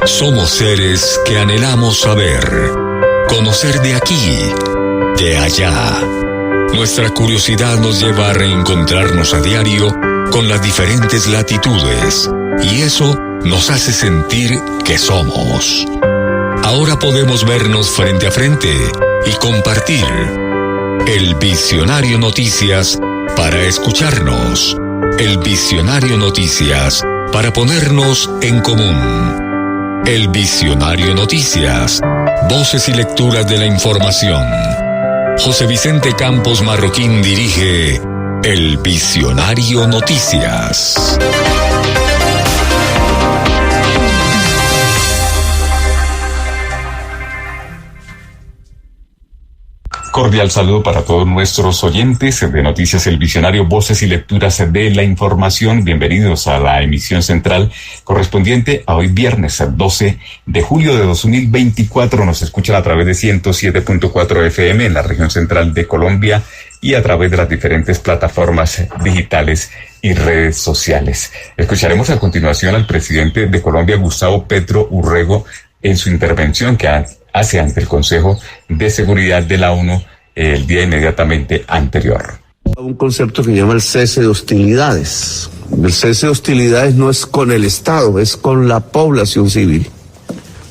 Somos seres que anhelamos saber, conocer de aquí, de allá. Nuestra curiosidad nos lleva a reencontrarnos a diario con las diferentes latitudes, y eso nos hace sentir que somos. Ahora podemos vernos frente a frente y compartir. El Visionario Noticias para escucharnos. El Visionario Noticias para ponernos en común. El Visionario Noticias. Voces y lecturas de la información. José Vicente Campos Marroquín dirige El Visionario Noticias. Cordial saludo para todos nuestros oyentes de Noticias El Visionario, voces y lecturas de la información. Bienvenidos a la emisión central correspondiente a hoy viernes 12 de julio de 2024. Nos escuchan a través de 107.4 FM en la región central de Colombia y a través de las diferentes plataformas digitales y redes sociales. Escucharemos a continuación al presidente de Colombia, Gustavo Petro Urrego, en su intervención que hace ante el Consejo de Seguridad de la ONU el día inmediatamente anterior. Un concepto que llama el cese de hostilidades. El cese de hostilidades no es con el Estado, es con la población civil.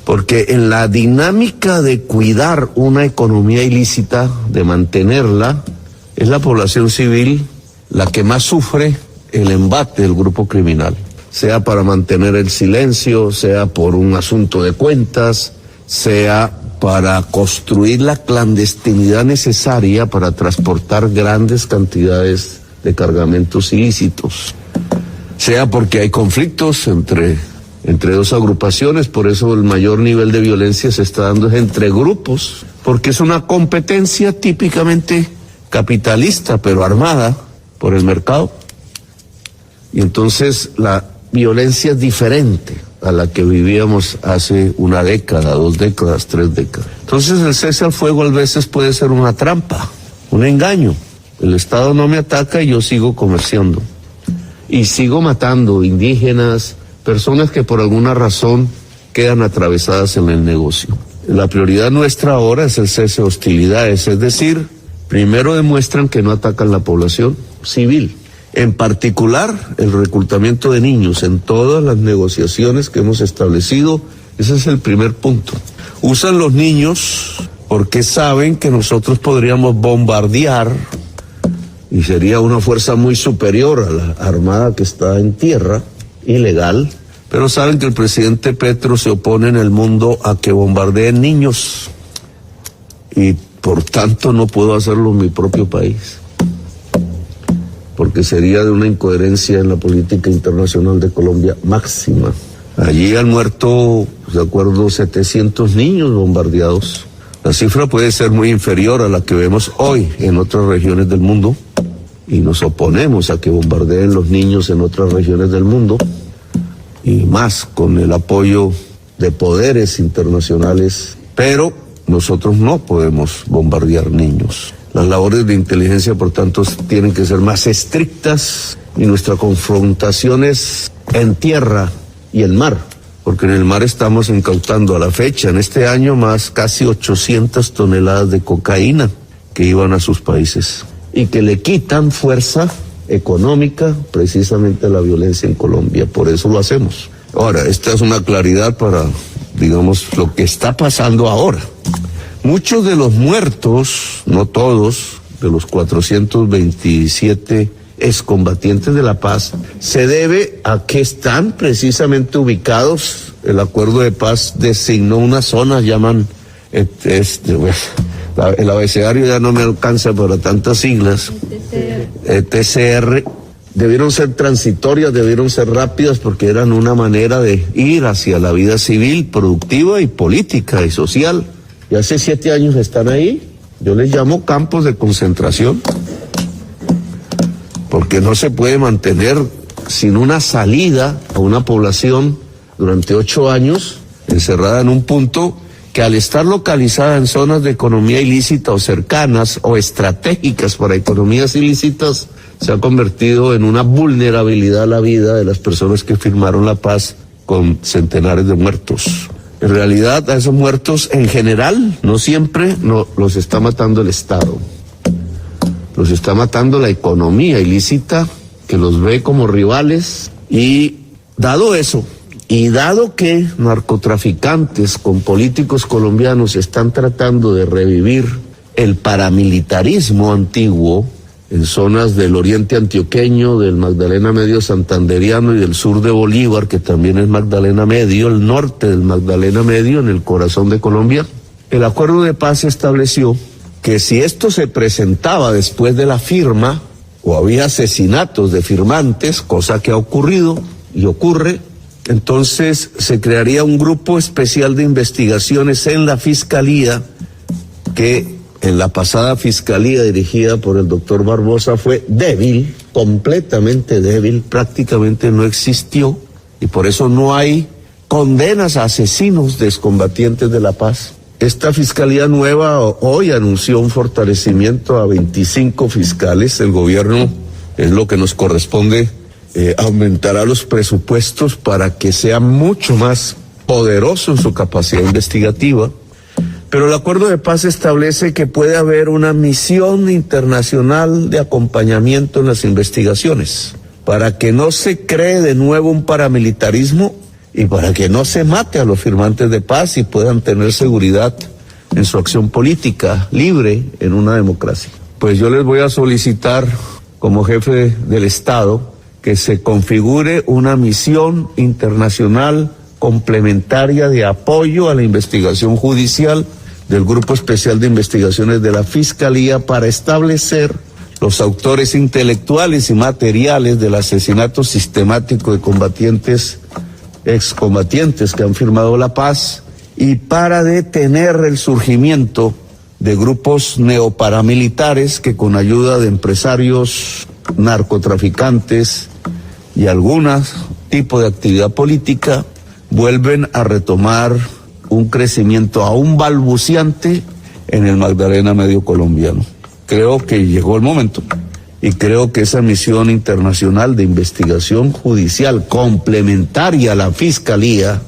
Porque en la dinámica de cuidar una economía ilícita, de mantenerla, es la población civil la que más sufre el embate del grupo criminal. Sea para mantener el silencio, sea por un asunto de cuentas, sea para construir la clandestinidad necesaria para transportar grandes cantidades de cargamentos ilícitos, sea porque hay conflictos entre dos agrupaciones, por eso el mayor nivel de violencia se está dando entre grupos, porque es una competencia típicamente capitalista, pero armada por el mercado, y entonces la violencia es diferente a la que vivíamos hace una década, 2 décadas, 3 décadas. Entonces el cese al fuego a veces puede ser una trampa, un engaño. El Estado no me ataca y yo sigo comerciando. Y sigo matando indígenas, personas que por alguna razón quedan atravesadas en el negocio. La prioridad nuestra ahora es el cese de hostilidades, es decir, primero demuestran que no atacan la población civil. En particular, el reclutamiento de niños en todas las negociaciones que hemos establecido, ese es el primer punto. Usan los niños porque saben que nosotros podríamos bombardear y sería una fuerza muy superior a la armada que está en tierra, ilegal, pero saben que el presidente Petro se opone en el mundo a que bombardeen niños y por tanto no puedo hacerlo en mi propio país, porque sería de una incoherencia en la política internacional de Colombia máxima. Allí han muerto, de acuerdo, 700 niños bombardeados. La cifra puede ser muy inferior a la que vemos hoy en otras regiones del mundo, y nos oponemos a que bombardeen los niños en otras regiones del mundo, y más con el apoyo de poderes internacionales, pero nosotros no podemos bombardear niños. Las labores de inteligencia, por tanto, tienen que ser más estrictas y nuestra confrontación es en tierra y en mar, porque en el mar estamos incautando a la fecha, en este año, más casi 800 toneladas de cocaína que iban a sus países y que le quitan fuerza económica precisamente a la violencia en Colombia. Por eso lo hacemos. Ahora, esta es una claridad para, digamos, lo que está pasando ahora. Muchos de los muertos, no todos, de los 427 excombatientes de la paz, se debe a que están precisamente ubicados. El acuerdo de paz designó una zona, llaman, el abecedario ya no me alcanza para tantas siglas, TCR, debieron ser transitorias, debieron ser rápidas, porque eran una manera de ir hacia la vida civil, productiva y política y social. Y hace 7 años están ahí. Yo les llamo campos de concentración, porque no se puede mantener sin una salida a una población durante 8 años encerrada en un punto que, al estar localizada en zonas de economía ilícita o cercanas o estratégicas para economías ilícitas, se ha convertido en una vulnerabilidad a la vida de las personas que firmaron la paz con centenares de muertos. En realidad, a esos muertos, en general, no siempre los está matando el Estado. Los está matando la economía ilícita, que los ve como rivales. Y dado eso, y dado que narcotraficantes con políticos colombianos están tratando de revivir el paramilitarismo antiguo en zonas del oriente antioqueño, del Magdalena Medio santanderiano y del sur de Bolívar, que también es Magdalena Medio, el norte del Magdalena Medio, en el corazón de Colombia, el acuerdo de paz estableció que si esto se presentaba después de la firma, o había asesinatos de firmantes, cosa que ha ocurrido y ocurre, entonces se crearía un grupo especial de investigaciones en la Fiscalía, que en la pasada Fiscalía dirigida por el doctor Barbosa fue débil, completamente débil, prácticamente no existió, y por eso no hay condenas a asesinos de excombatientes de la paz. Esta Fiscalía nueva hoy anunció un fortalecimiento a 25 fiscales. El gobierno, es lo que nos corresponde, aumentará los presupuestos para que sea mucho más poderoso en su capacidad investigativa. Pero el acuerdo de paz establece que puede haber una misión internacional de acompañamiento en las investigaciones, para que no se cree de nuevo un paramilitarismo y para que no se mate a los firmantes de paz y puedan tener seguridad en su acción política libre en una democracia. Pues yo les voy a solicitar, como jefe del Estado, que se configure una misión internacional complementaria de apoyo a la investigación judicial del Grupo Especial de Investigaciones de la Fiscalía para establecer los autores intelectuales y materiales del asesinato sistemático de excombatientes que han firmado la paz, y para detener el surgimiento de grupos neoparamilitares que, con ayuda de empresarios, narcotraficantes y algún tipo de actividad política, vuelven a retomar un crecimiento aún balbuciante en el Magdalena Medio colombiano. Creo que llegó el momento, y creo que esa misión internacional de investigación judicial complementaria a la Fiscalía,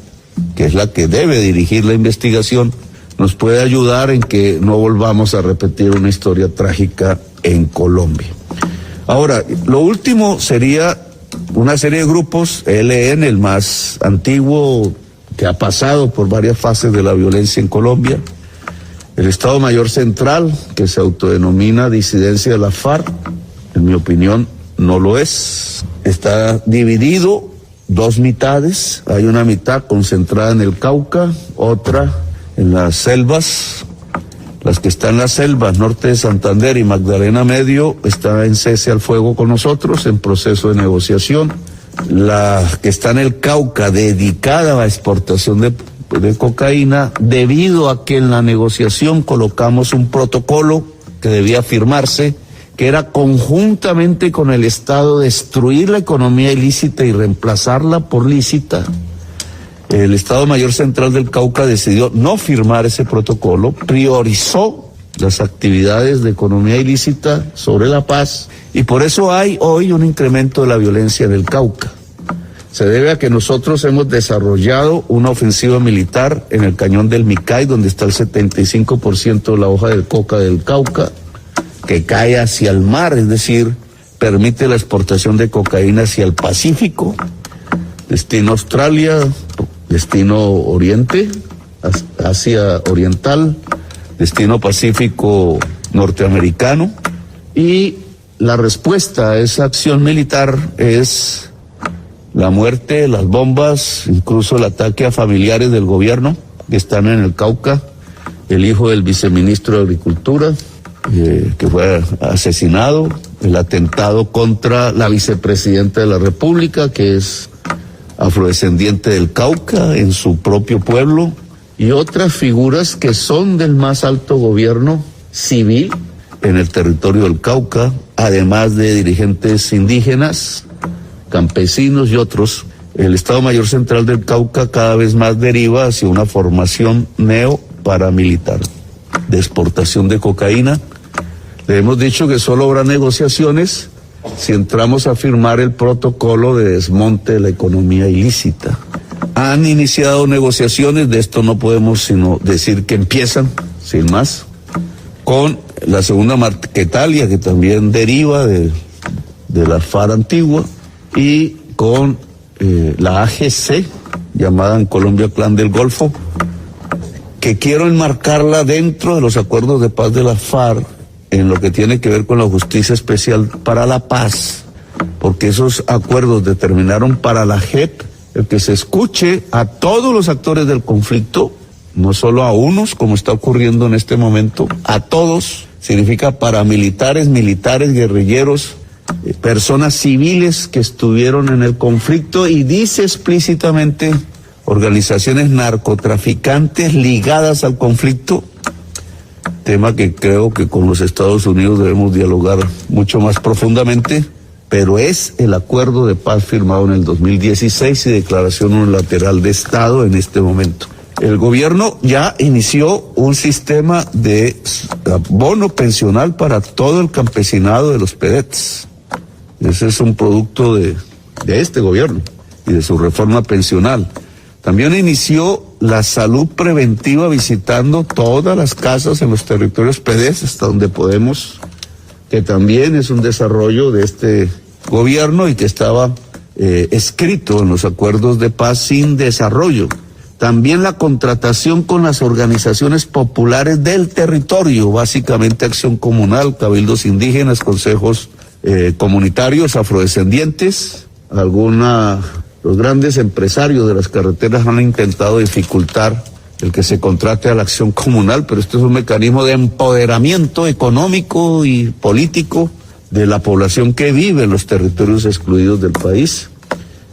que es la que debe dirigir la investigación, nos puede ayudar en que no volvamos a repetir una historia trágica en Colombia. Ahora, lo último sería una serie de grupos, ELN, el más antiguo, que ha pasado por varias fases de la violencia en Colombia, el Estado Mayor Central, que se autodenomina disidencia de la FARC, en mi opinión no lo es, está dividido dos mitades, hay una mitad concentrada en el Cauca, otra en las selvas. Las que están en las selvas, norte de Santander y Magdalena Medio, está en cese al fuego con nosotros, en proceso de negociación. La que está en el Cauca, dedicada a exportación de cocaína, debido a que en la negociación colocamos un protocolo que debía firmarse, que era conjuntamente con el Estado destruir la economía ilícita y reemplazarla por lícita. El Estado Mayor Central del Cauca decidió no firmar ese protocolo, priorizó las actividades de economía ilícita sobre la paz, y por eso hay hoy un incremento de la violencia en el Cauca. Se debe a que nosotros hemos desarrollado una ofensiva militar en el cañón del Micay, donde está el 75% de la hoja del coca del Cauca, que cae hacia el mar, es decir, permite la exportación de cocaína hacia el Pacífico, destino Australia, destino Oriente, Asia Oriental, destino Pacífico norteamericano, y la respuesta a esa acción militar es la muerte, las bombas, incluso el ataque a familiares del gobierno que están en el Cauca, el hijo del viceministro de Agricultura, que fue asesinado, el atentado contra la vicepresidenta de la República, que es afrodescendiente del Cauca, en su propio pueblo, y otras figuras que son del más alto gobierno civil en el territorio del Cauca, además de dirigentes indígenas, campesinos y otros. El Estado Mayor Central del Cauca cada vez más deriva hacia una formación neoparamilitar de exportación de cocaína. Le hemos dicho que solo habrá negociaciones si entramos a firmar el protocolo de desmonte de la economía ilícita. Han iniciado negociaciones, de esto no podemos sino decir que empiezan, sin más, con la segunda Marquetalia, que también deriva de la FARC antigua, y con la AGC, llamada en Colombia Clan del Golfo, que quiero enmarcarla dentro de los acuerdos de paz de la FARC, en lo que tiene que ver con la Justicia Especial para la Paz, porque esos acuerdos determinaron para la JEP el que se escuche a todos los actores del conflicto, no solo a unos, como está ocurriendo en este momento, a todos. Significa paramilitares, militares, guerrilleros, personas civiles que estuvieron en el conflicto, y dice explícitamente organizaciones narcotraficantes ligadas al conflicto, tema que creo que con los Estados Unidos debemos dialogar mucho más profundamente, pero es el acuerdo de paz firmado en el 2016 y declaración unilateral de Estado en este momento. El gobierno ya inició un sistema de bono pensional para todo el campesinado de los PEDETs. Ese es un producto de este gobierno y de su reforma pensional. También inició la salud preventiva visitando todas las casas en los territorios PEDES hasta donde podemos, que también es un desarrollo de este gobierno y que estaba escrito en los acuerdos de paz sin desarrollo. También la contratación con las organizaciones populares del territorio, básicamente Acción Comunal, cabildos indígenas, consejos comunitarios, afrodescendientes. Los grandes empresarios de las carreteras han intentado dificultar el que se contrate a la acción comunal, pero esto es un mecanismo de empoderamiento económico y político de la población que vive en los territorios excluidos del país.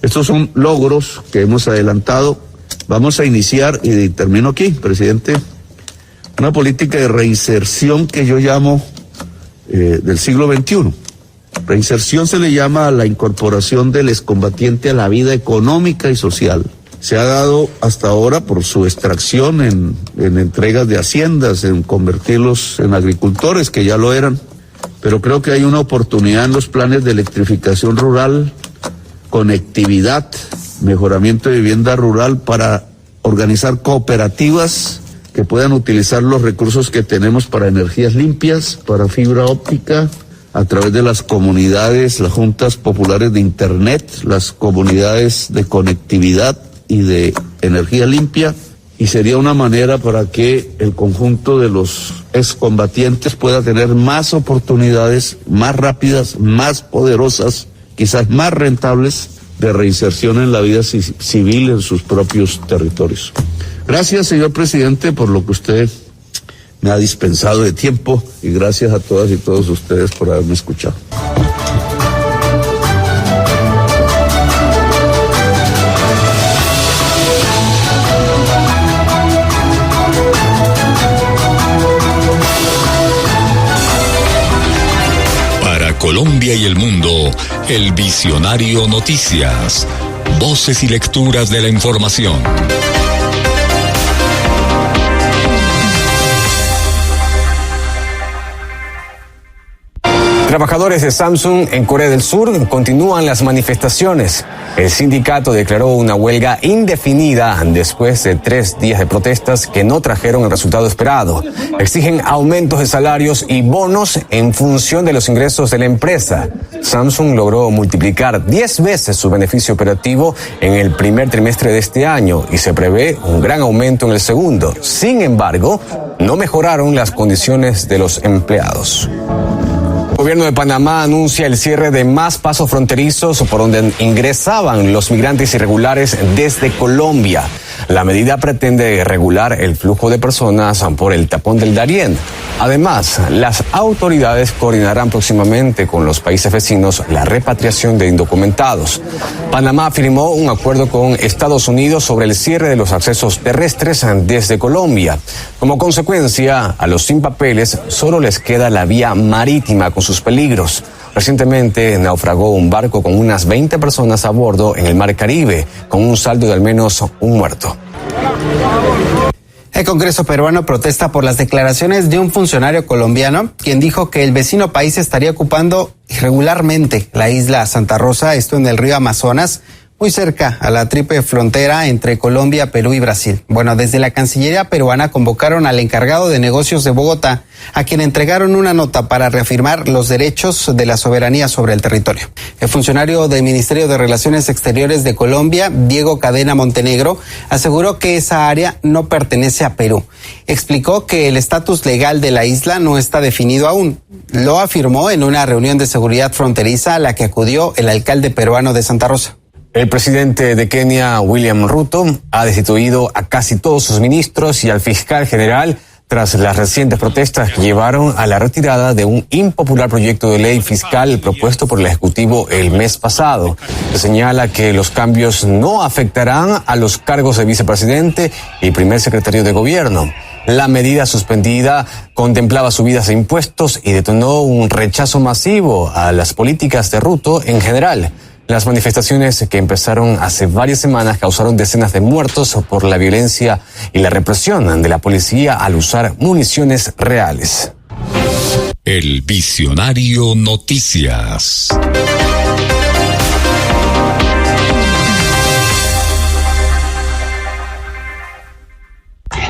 Estos son logros que hemos adelantado. Vamos a iniciar, y termino aquí, presidente, una política de reinserción que yo llamo del siglo XXI. Reinserción se le llama a la incorporación del excombatiente a la vida económica y social. Se ha dado hasta ahora por su extracción en entregas de haciendas, en convertirlos en agricultores, que ya lo eran, pero creo que hay una oportunidad en los planes de electrificación rural, conectividad, mejoramiento de vivienda rural, para organizar cooperativas que puedan utilizar los recursos que tenemos para energías limpias, para fibra óptica, a través de las comunidades, las juntas populares de internet, las comunidades de conectividad y de energía limpia, y sería una manera para que el conjunto de los excombatientes pueda tener más oportunidades, más rápidas, más poderosas, quizás más rentables, de reinserción en la vida civil en sus propios territorios. Gracias, señor presidente, por lo que usted me ha dispensado de tiempo, y gracias a todas y todos ustedes por haberme escuchado. Para Colombia y el mundo, el Visionario Noticias. Voces y lecturas de la información. Trabajadores de Samsung en Corea del Sur continúan las manifestaciones. El sindicato declaró una huelga indefinida después de 3 días de protestas que no trajeron el resultado esperado. Exigen aumentos de salarios y bonos en función de los ingresos de la empresa. Samsung logró multiplicar 10 veces su beneficio operativo en el primer trimestre de este año y se prevé un gran aumento en el segundo. Sin embargo, no mejoraron las condiciones de los empleados. El gobierno de Panamá anuncia el cierre de más pasos fronterizos por donde ingresaban los migrantes irregulares desde Colombia. La medida pretende regular el flujo de personas por el tapón del Darién. Además, las autoridades coordinarán próximamente con los países vecinos la repatriación de indocumentados. Panamá firmó un acuerdo con Estados Unidos sobre el cierre de los accesos terrestres desde Colombia. Como consecuencia, a los sin papeles solo les queda la vía marítima con sus peligros. Recientemente naufragó un barco con unas 20 personas a bordo en el Mar Caribe, con un saldo de al menos un muerto. El Congreso peruano protesta por las declaraciones de un funcionario colombiano, quien dijo que el vecino país estaría ocupando irregularmente la isla Santa Rosa, esto en el río Amazonas, muy cerca a la triple frontera entre Colombia, Perú y Brasil. Bueno, desde la Cancillería peruana convocaron al encargado de negocios de Bogotá, a quien entregaron una nota para reafirmar los derechos de la soberanía sobre el territorio. El funcionario del Ministerio de Relaciones Exteriores de Colombia, Diego Cadena Montenegro, aseguró que esa área no pertenece a Perú. Explicó que el estatus legal de la isla no está definido aún. Lo afirmó en una reunión de seguridad fronteriza a la que acudió el alcalde peruano de Santa Rosa. El presidente de Kenia, William Ruto, ha destituido a casi todos sus ministros y al fiscal general tras las recientes protestas que llevaron a la retirada de un impopular proyecto de ley fiscal propuesto por el Ejecutivo el mes pasado. Se señala que los cambios no afectarán a los cargos de vicepresidente y primer secretario de gobierno. La medida suspendida contemplaba subidas de impuestos y detonó un rechazo masivo a las políticas de Ruto en general. Las manifestaciones que empezaron hace varias semanas causaron decenas de muertos por la violencia y la represión de la policía al usar municiones reales. El Visionario Noticias.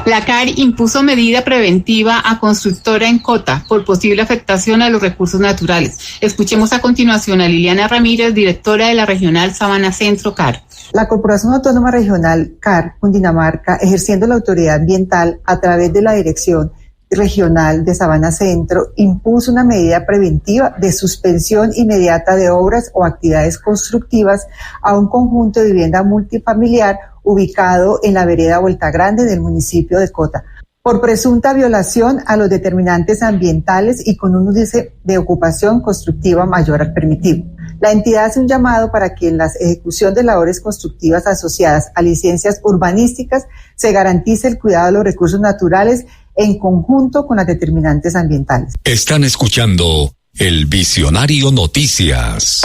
La CAR impuso medida preventiva a constructora en Cota por posible afectación a los recursos naturales. Escuchemos a continuación a Liliana Ramírez, directora de la Regional Sabana Centro CAR. La Corporación Autónoma Regional CAR Cundinamarca, ejerciendo la autoridad ambiental a través de la Dirección Regional de Sabana Centro, impuso una medida preventiva de suspensión inmediata de obras o actividades constructivas a un conjunto de vivienda multifamiliar ubicado en la vereda Vuelta Grande del municipio de Cota, por presunta violación a los determinantes ambientales y con un índice de ocupación constructiva mayor al permitido. La entidad hace un llamado para que en la ejecución de labores constructivas asociadas a licencias urbanísticas se garantice el cuidado de los recursos naturales en conjunto con las determinantes ambientales. Están escuchando El Visionario Noticias.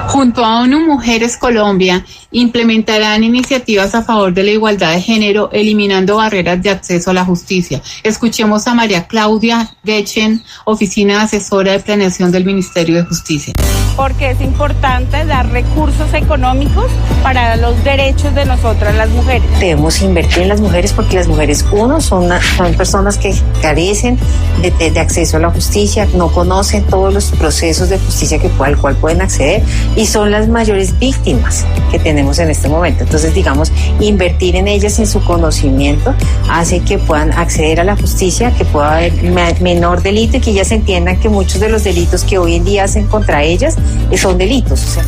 Junto a ONU Mujeres Colombia, implementarán iniciativas a favor de la igualdad de género, eliminando barreras de acceso a la justicia. Escuchemos a María Claudia Gechen, oficina asesora de planeación del Ministerio de Justicia. Porque es importante dar recursos económicos para los derechos de nosotras las mujeres. Debemos invertir en las mujeres porque las mujeres, uno, son personas que carecen de acceso a la justicia, no conocen todos los procesos de justicia al cual pueden acceder y son las mayores víctimas que tenemos en este momento. Entonces, digamos, invertir en ellas, en su conocimiento, hace que puedan acceder a la justicia, que pueda haber menor delito y que ellas entiendan que muchos de los delitos que hoy en día hacen contra ellas son delitos.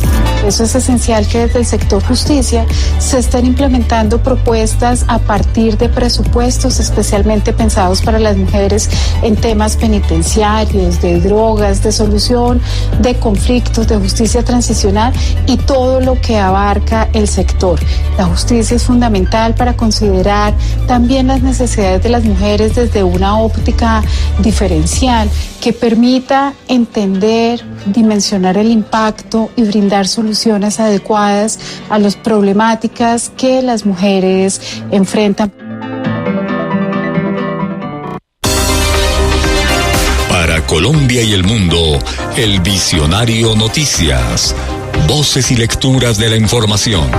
Eso es esencial, que desde el sector justicia se estén implementando propuestas a partir de presupuestos especialmente pensados para las mujeres en temas penitenciarios, de drogas, de solución de conflictos, de justicia transicional y todo lo que abarca el sector. La justicia es fundamental para considerar también las necesidades de las mujeres desde una óptica diferencial que permita entender, dimensionar el impacto y brindar soluciones adecuadas a las problemáticas que las mujeres enfrentan. Para Colombia y el mundo, El Visionario Noticias. Voces y lecturas de la información.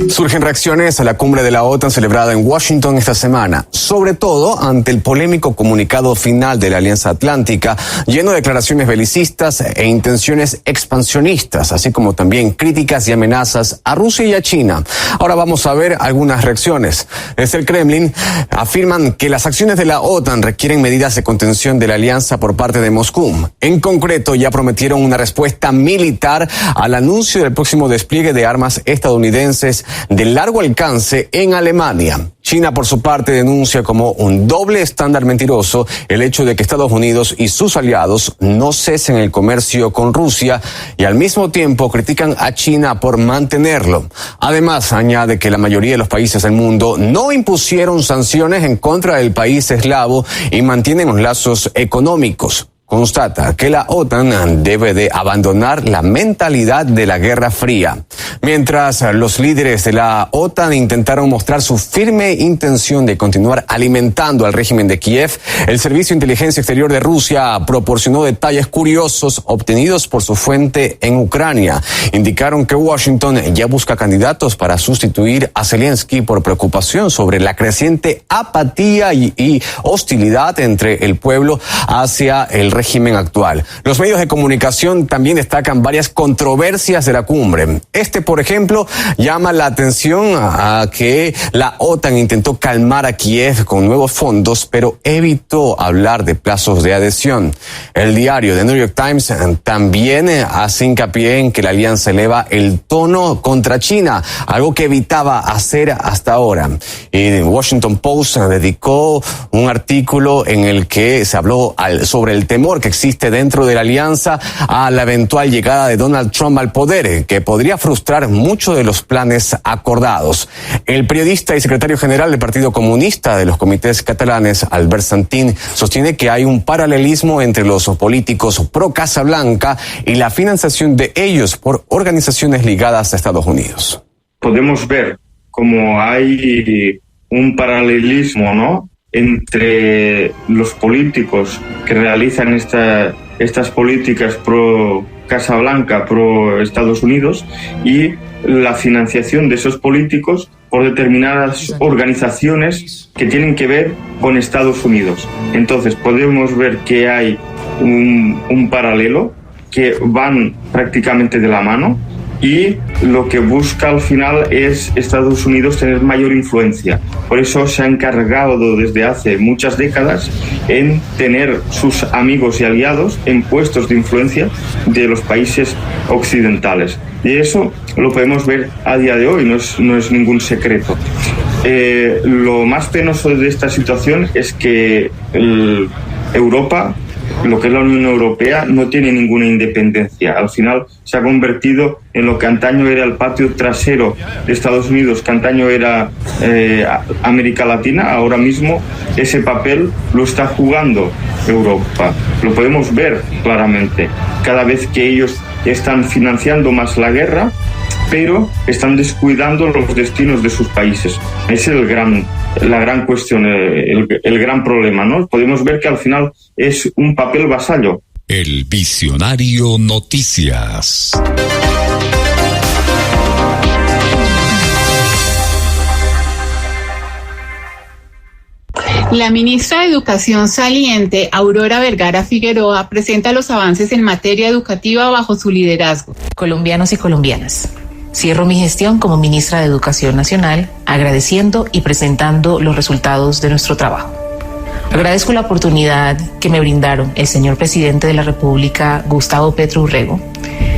Surgen reacciones a la cumbre de la OTAN celebrada en Washington esta semana, sobre todo ante el polémico comunicado final de la Alianza Atlántica, lleno de declaraciones belicistas e intenciones expansionistas, así como también críticas y amenazas a Rusia y a China. Ahora vamos a ver algunas reacciones. Desde el Kremlin afirman que las acciones de la OTAN requieren medidas de contención de la alianza por parte de Moscú. En concreto, ya prometieron una respuesta militar al anuncio del próximo despliegue de armas estadounidenses de largo alcance en Alemania. China, por su parte, denuncia como un doble estándar mentiroso el hecho de que Estados Unidos y sus aliados no cesen el comercio con Rusia y al mismo tiempo critican a China por mantenerlo. Además, añade que la mayoría de los países del mundo no impusieron sanciones en contra del país eslavo y mantienen los lazos económicos. constata que la OTAN debe de abandonar la mentalidad de la Guerra Fría. Mientras los líderes de la OTAN intentaron mostrar su firme intención de continuar alimentando al régimen de Kiev, el Servicio de Inteligencia Exterior de Rusia proporcionó detalles curiosos obtenidos por su fuente en Ucrania. Indicaron que Washington ya busca candidatos para sustituir a Zelensky por preocupación sobre la creciente apatía y hostilidad entre el pueblo hacia el régimen actual. Los medios de comunicación también destacan varias controversias de la cumbre. Por ejemplo, llama la atención a que la OTAN intentó calmar a Kiev con nuevos fondos, pero evitó hablar de plazos de adhesión. El diario The New York Times también hace hincapié en que la alianza eleva el tono contra China, algo que evitaba hacer hasta ahora. Y Washington Post dedicó un artículo en el que se habló sobre el temor que existe dentro de la alianza a la eventual llegada de Donald Trump al poder, que podría frustrar muchos de los planes acordados. El periodista y secretario general del Partido Comunista de los comités catalanes, Albert Santín, sostiene que hay un paralelismo entre los políticos pro Casa Blanca y la financiación de ellos por organizaciones ligadas a Estados Unidos. Podemos ver cómo hay un paralelismo, ¿no?, entre los políticos que realizan estas políticas pro Casa Blanca, pro Estados Unidos, y la financiación de esos políticos por determinadas organizaciones que tienen que ver con Estados Unidos. Entonces podemos ver que hay un paralelo, que van prácticamente de la mano, y lo que busca al final es Estados Unidos tener mayor influencia. Por eso se ha encargado desde hace muchas décadas en tener sus amigos y aliados en puestos de influencia de los países occidentales. Y eso lo podemos ver a día de hoy, no es ningún secreto. Lo más penoso de esta situación es que Europa, lo que es la Unión Europea, no tiene ninguna independencia. Al final se ha convertido en lo que antaño era el patio trasero de Estados Unidos, que antaño era América Latina. Ahora mismo ese papel lo está jugando Europa. Lo podemos ver claramente. Cada vez que ellos están financiando más la guerra, pero están descuidando los destinos de sus países. Es la gran cuestión, el gran problema, ¿no? Podemos ver que al final es un papel vasallo. El Visionario Noticias. La ministra de Educación saliente, Aurora Vergara Figueroa, presenta los avances en materia educativa bajo su liderazgo. Colombianos y colombianas, cierro mi gestión como ministra de Educación Nacional agradeciendo y presentando los resultados de nuestro trabajo. Agradezco la oportunidad que me brindaron el señor presidente de la República, Gustavo Petro Urrego,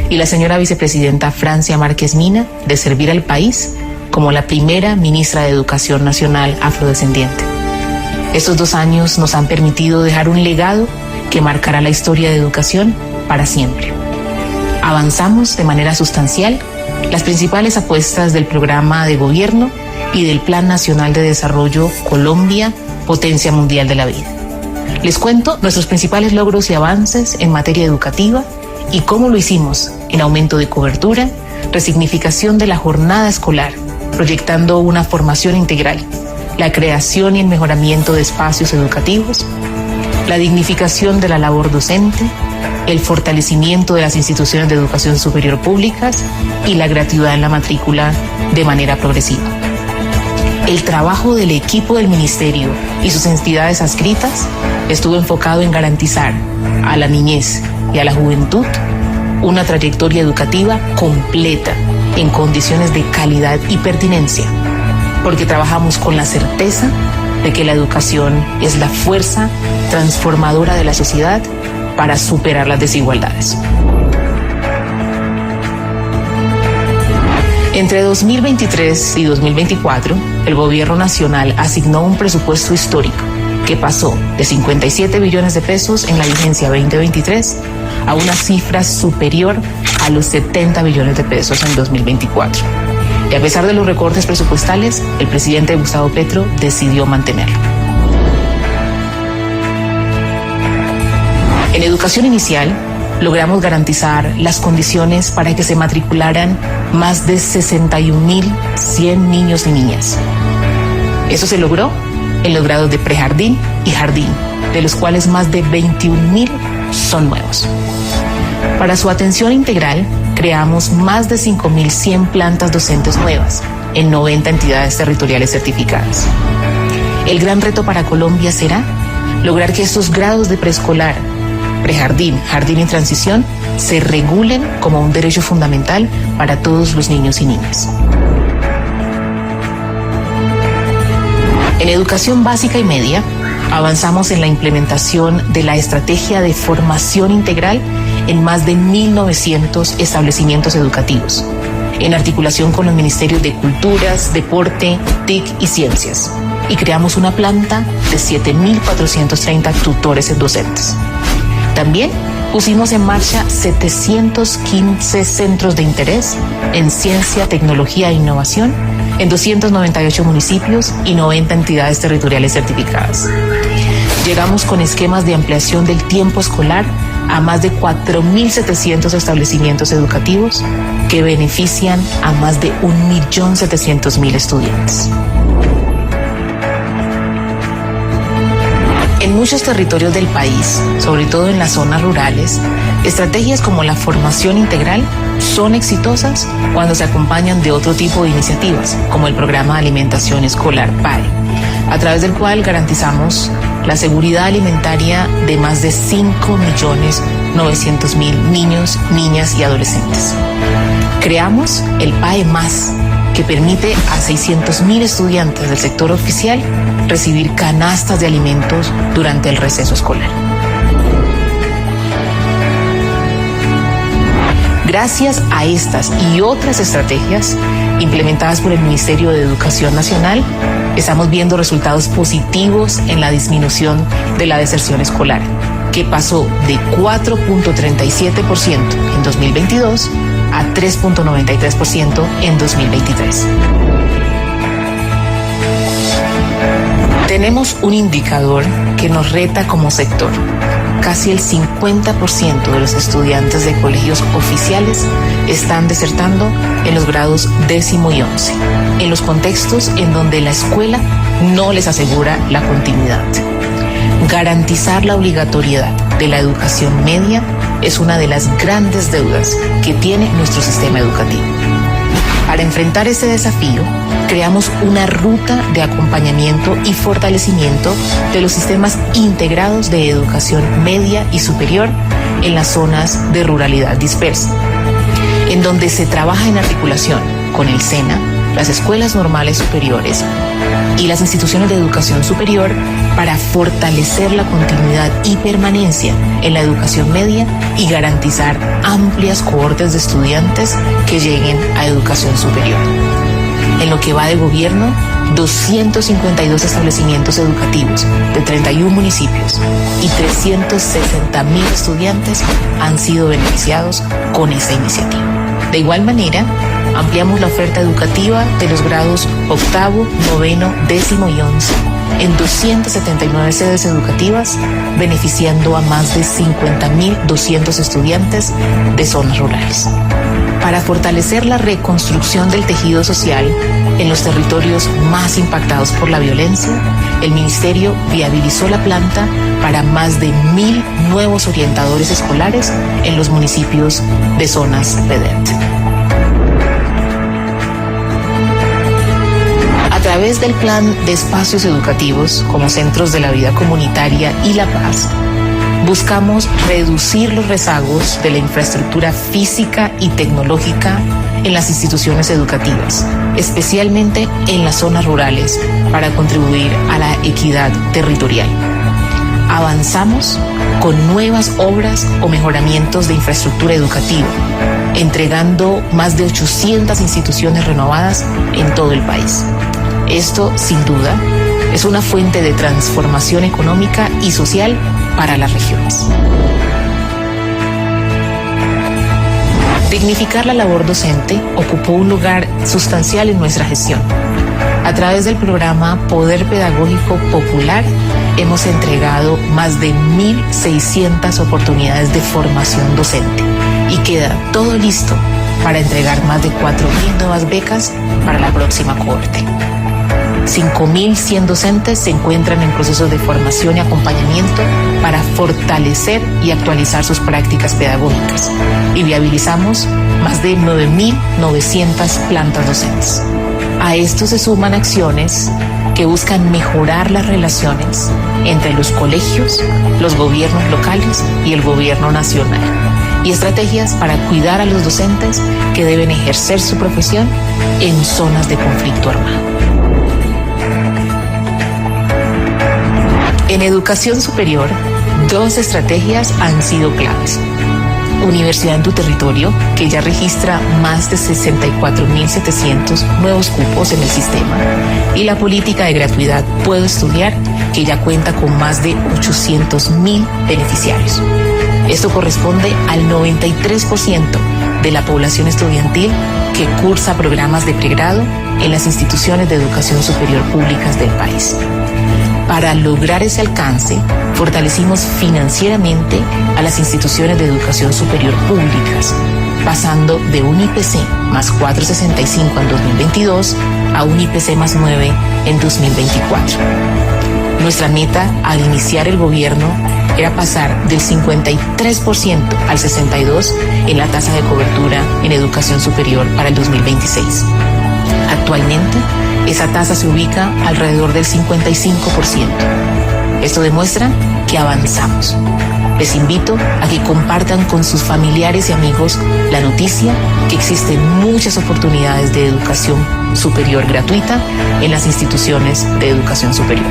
y la señora vicepresidenta Francia Márquez Mina de servir al país como la primera ministra de Educación Nacional afrodescendiente. Estos 2 años nos han permitido dejar un legado que marcará la historia de educación para siempre. Avanzamos de manera sustancial las principales apuestas del programa de gobierno y del Plan Nacional de Desarrollo Colombia, Potencia Mundial de la Vida. Les cuento nuestros principales logros y avances en materia educativa y cómo lo hicimos en aumento de cobertura, resignificación de la jornada escolar, proyectando una formación integral, la creación y el mejoramiento de espacios educativos, la dignificación de la labor docente, el fortalecimiento de las instituciones de educación superior públicas y la gratuidad en la matrícula de manera progresiva. El trabajo del equipo del Ministerio y sus entidades adscritas estuvo enfocado en garantizar a la niñez y a la juventud una trayectoria educativa completa en condiciones de calidad y pertinencia, porque trabajamos con la certeza de que la educación es la fuerza transformadora de la sociedad para superar las desigualdades. Entre 2023 y 2024, el Gobierno Nacional asignó un presupuesto histórico que pasó de 57 billones de pesos en la vigencia 2023 a una cifra superior a los 70 billones de pesos en 2024. Y a pesar de los recortes presupuestales, el presidente Gustavo Petro decidió mantenerlo. En educación inicial, logramos garantizar las condiciones para que se matricularan más de 61.100 niños y niñas. Eso se logró en los grados de prejardín y jardín, de los cuales más de 21.000 son nuevos. Para su atención integral, creamos más de 5.100 plantas docentes nuevas en 90 entidades territoriales certificadas. El gran reto para Colombia será lograr que estos grados de preescolar, prejardín, jardín y transición se regulen como un derecho fundamental para todos los niños y niñas. En educación básica y media, avanzamos en la implementación de la estrategia de formación integral en más de 1.900 establecimientos educativos, en articulación con los ministerios de Culturas, Deporte, TIC y Ciencias, y creamos una planta de 7.430 tutores docentes. También pusimos en marcha 715 centros de interés en ciencia, tecnología e innovación en 298 municipios y 90 entidades territoriales certificadas. Llegamos con esquemas de ampliación del tiempo escolar a más de 4.700 establecimientos educativos que benefician a más de 1.700.000 estudiantes. En muchos territorios del país, sobre todo en las zonas rurales, estrategias como la formación integral son exitosas cuando se acompañan de otro tipo de iniciativas, como el programa de alimentación escolar PAE, a través del cual garantizamos la seguridad alimentaria de más de 5.900.000 niños, niñas y adolescentes. Creamos el PAE Más, que permite a 600.000 estudiantes del sector oficial recibir canastas de alimentos durante el receso escolar. Gracias a estas y otras estrategias implementadas por el Ministerio de Educación Nacional, estamos viendo resultados positivos en la disminución de la deserción escolar, que pasó de 4.37% en 2022 a 3.93% en 2023. Tenemos un indicador que nos reta como sector. Casi el 50% de los estudiantes de colegios oficiales están desertando en los grados 10º y 11, en los contextos en donde la escuela no les asegura la continuidad. Garantizar la obligatoriedad de la educación media es una de las grandes deudas que tiene nuestro sistema educativo. Para enfrentar este desafío, creamos una ruta de acompañamiento y fortalecimiento de los sistemas integrados de educación media y superior en las zonas de ruralidad dispersa, en donde se trabaja en articulación con el SENA, las escuelas normales superiores y las instituciones de educación superior para fortalecer la continuidad y permanencia en la educación media y garantizar amplias cohortes de estudiantes que lleguen a educación superior. En lo que va de gobierno, 252 establecimientos educativos de 31 municipios y 360.000 estudiantes han sido beneficiados con esta iniciativa. De igual manera, ampliamos la oferta educativa de los grados 8º, 9º, 10º y 11 en 279 sedes educativas, beneficiando a más de 50.200 estudiantes de zonas rurales. Para fortalecer la reconstrucción del tejido social en los territorios más impactados por la violencia, el Ministerio viabilizó la planta para más de 1.000 nuevos orientadores escolares en los municipios de zonas PEDET. A través del Plan de Espacios Educativos como Centros de la Vida Comunitaria y la Paz, buscamos reducir los rezagos de la infraestructura física y tecnológica en las instituciones educativas, especialmente en las zonas rurales, para contribuir a la equidad territorial. Avanzamos con nuevas obras o mejoramientos de infraestructura educativa, entregando más de 800 instituciones renovadas en todo el país. Esto, sin duda, es una fuente de transformación económica y social para las regiones. Dignificar la labor docente ocupó un lugar sustancial en nuestra gestión. A través del programa Poder Pedagógico Popular, hemos entregado más de 1.600 oportunidades de formación docente y queda todo listo para entregar más de 4.000 nuevas becas para la próxima cohorte. 5.100 docentes se encuentran en procesos de formación y acompañamiento para fortalecer y actualizar sus prácticas pedagógicas y viabilizamos más de 9.900 plantas docentes. A esto se suman acciones que buscan mejorar las relaciones entre los colegios, los gobiernos locales y el gobierno nacional, y estrategias para cuidar a los docentes que deben ejercer su profesión en zonas de conflicto armado. En educación superior, 2 estrategias han sido claves. Universidad en tu territorio, que ya registra más de 64.700 nuevos cupos en el sistema, y la política de gratuidad Puedo Estudiar, que ya cuenta con más de 800.000 beneficiarios. Esto corresponde al 93% de la población estudiantil que cursa programas de pregrado en las instituciones de educación superior públicas del país. Para lograr ese alcance, fortalecimos financieramente a las instituciones de educación superior públicas, pasando de un IPC más 4.65 en 2022 a un IPC más 9 en 2024. Nuestra meta al iniciar el gobierno era pasar del 53% al 62% en la tasa de cobertura en educación superior para el 2026. Actualmente, esa tasa se ubica alrededor del 55%. Esto demuestra que avanzamos. Les invito a que compartan con sus familiares y amigos la noticia que existen muchas oportunidades de educación superior gratuita en las instituciones de educación superior.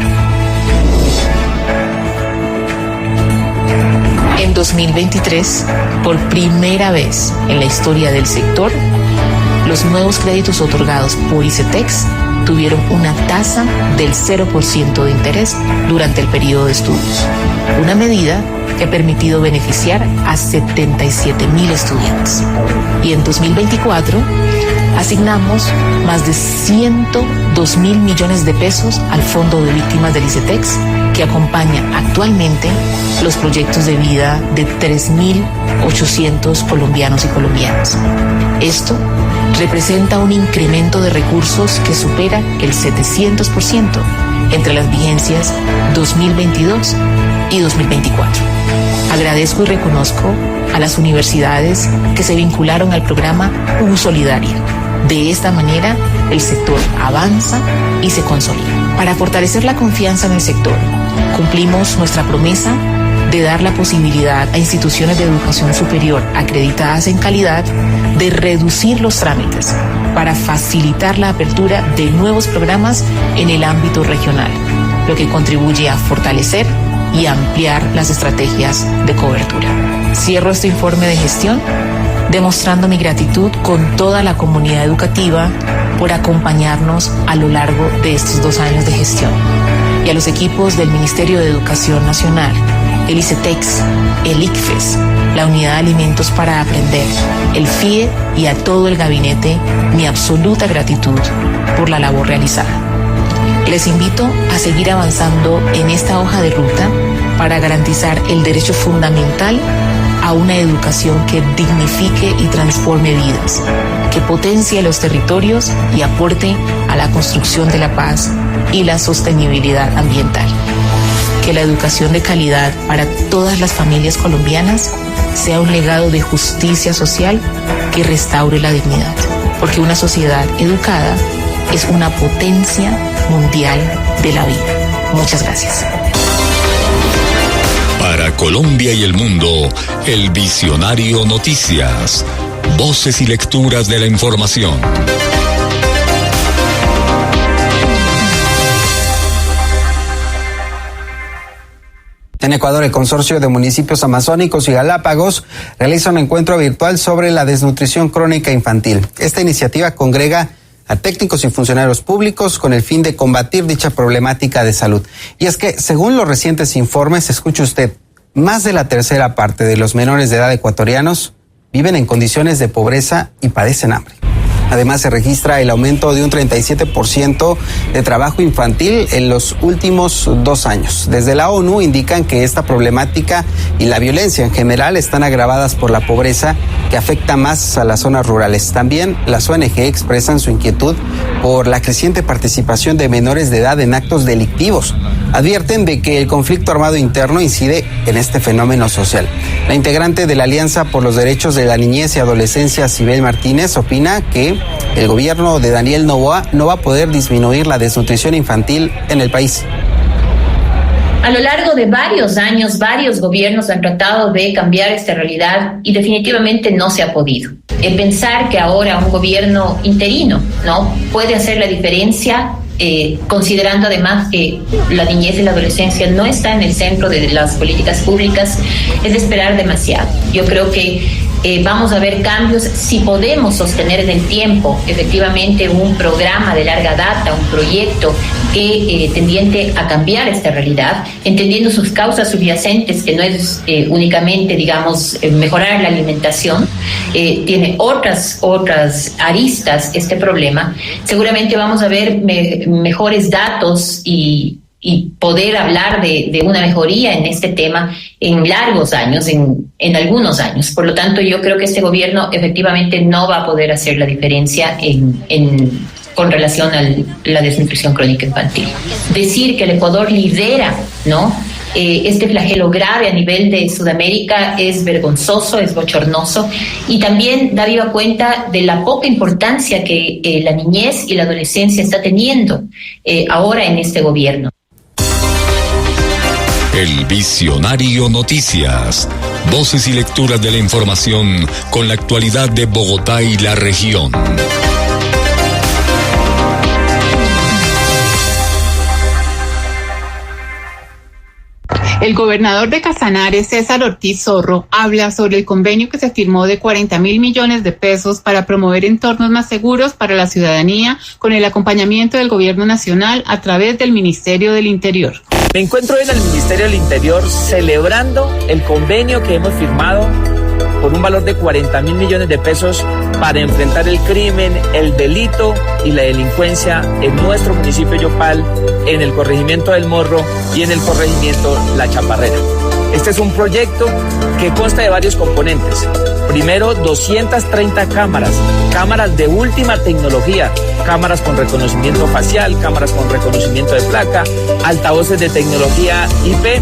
En 2023, por primera vez en la historia del sector, los nuevos créditos otorgados por ICETEX tuvieron una tasa del 0% de interés durante el periodo de estudios, una medida que ha permitido beneficiar a 77.000 estudiantes. Y en 2024 asignamos más de 102.000 millones de pesos al Fondo de Víctimas del ICETEX, que acompaña actualmente los proyectos de vida de 3.800 colombianos y colombianas. Esto representa un incremento de recursos que supera el 700% entre las vigencias 2022 y 2024. Agradezco y reconozco a las universidades que se vincularon al programa U Solidaria. De esta manera, el sector avanza y se consolida. Para fortalecer la confianza en el sector, cumplimos nuestra promesa de dar la posibilidad a instituciones de educación superior acreditadas en calidad de reducir los trámites para facilitar la apertura de nuevos programas en el ámbito regional, lo que contribuye a fortalecer y ampliar las estrategias de cobertura. Cierro este informe de gestión demostrando mi gratitud con toda la comunidad educativa por acompañarnos a lo largo de estos 2 años de gestión, y a los equipos del Ministerio de Educación Nacional, el ICETEX, el ICFES, la Unidad de Alimentos para Aprender, el FIE y a todo el gabinete mi absoluta gratitud por la labor realizada. Les invito a seguir avanzando en esta hoja de ruta para garantizar el derecho fundamental a una educación que dignifique y transforme vidas, que potencie los territorios y aporte a la construcción de la paz y la sostenibilidad ambiental. Que la educación de calidad para todas las familias colombianas sea un legado de justicia social que restaure la dignidad, porque una sociedad educada es una potencia mundial de la vida. Muchas gracias. Para Colombia y el mundo, el Visionario Noticias. Voces y lecturas de la información. En Ecuador, el Consorcio de Municipios Amazónicos y Galápagos realiza un encuentro virtual sobre la desnutrición crónica infantil. Esta iniciativa congrega a técnicos y funcionarios públicos con el fin de combatir dicha problemática de salud. Y es que, según los recientes informes, escuche usted, más de la tercera parte de los menores de edad ecuatorianos viven en condiciones de pobreza y padecen hambre. Además, se registra el aumento de un 37% de trabajo infantil en los últimos 2 años. Desde la ONU indican que esta problemática y la violencia en general están agravadas por la pobreza que afecta más a las zonas rurales. También las ONG expresan su inquietud por la creciente participación de menores de edad en actos delictivos. Advierten de que el conflicto armado interno incide en este fenómeno social. La integrante de la Alianza por los Derechos de la Niñez y Adolescencia, Sibel Martínez, opina que el gobierno de Daniel Noboa no va a poder disminuir la desnutrición infantil en el país. A lo largo de varios años, varios gobiernos han tratado de cambiar esta realidad y definitivamente no se ha podido. Pensar que ahora un gobierno interino, ¿no?, puede hacer la diferencia, considerando además que la niñez y la adolescencia no está en el centro de las políticas públicas, es de esperar demasiado. Yo creo que vamos a ver cambios si podemos sostener en el tiempo efectivamente un programa de larga data, un proyecto que tendiente a cambiar esta realidad, entendiendo sus causas subyacentes, que no es únicamente, digamos, mejorar la alimentación, tiene otras aristas este problema. Seguramente vamos a ver mejores datos y poder hablar de una mejoría en este tema en largos años, en algunos años. Por lo tanto, yo creo que este gobierno efectivamente no va a poder hacer la diferencia con relación a la desnutrición crónica infantil. Decir que el Ecuador lidera, ¿no?, este flagelo grave a nivel de Sudamérica es vergonzoso, es bochornoso, y también da viva cuenta de la poca importancia que la niñez y la adolescencia está teniendo ahora en este gobierno. El Visionario Noticias. Voces y lecturas de la información con la actualidad de Bogotá y la región. El gobernador de Casanare, César Ortiz Zorro, habla sobre el convenio que se firmó de 40.000 millones de pesos para promover entornos más seguros para la ciudadanía, con el acompañamiento del gobierno nacional a través del Ministerio del Interior. Me encuentro en el Ministerio del Interior celebrando el convenio que hemos firmado por un valor de 40.000 millones de pesos para enfrentar el crimen, el delito y la delincuencia en nuestro municipio Yopal, en el corregimiento del Morro y en el corregimiento La Chaparrera. Este es un proyecto que consta de varios componentes. Primero, 230 cámaras de última tecnología, cámaras con reconocimiento facial, cámaras con reconocimiento de placa, altavoces de tecnología IP,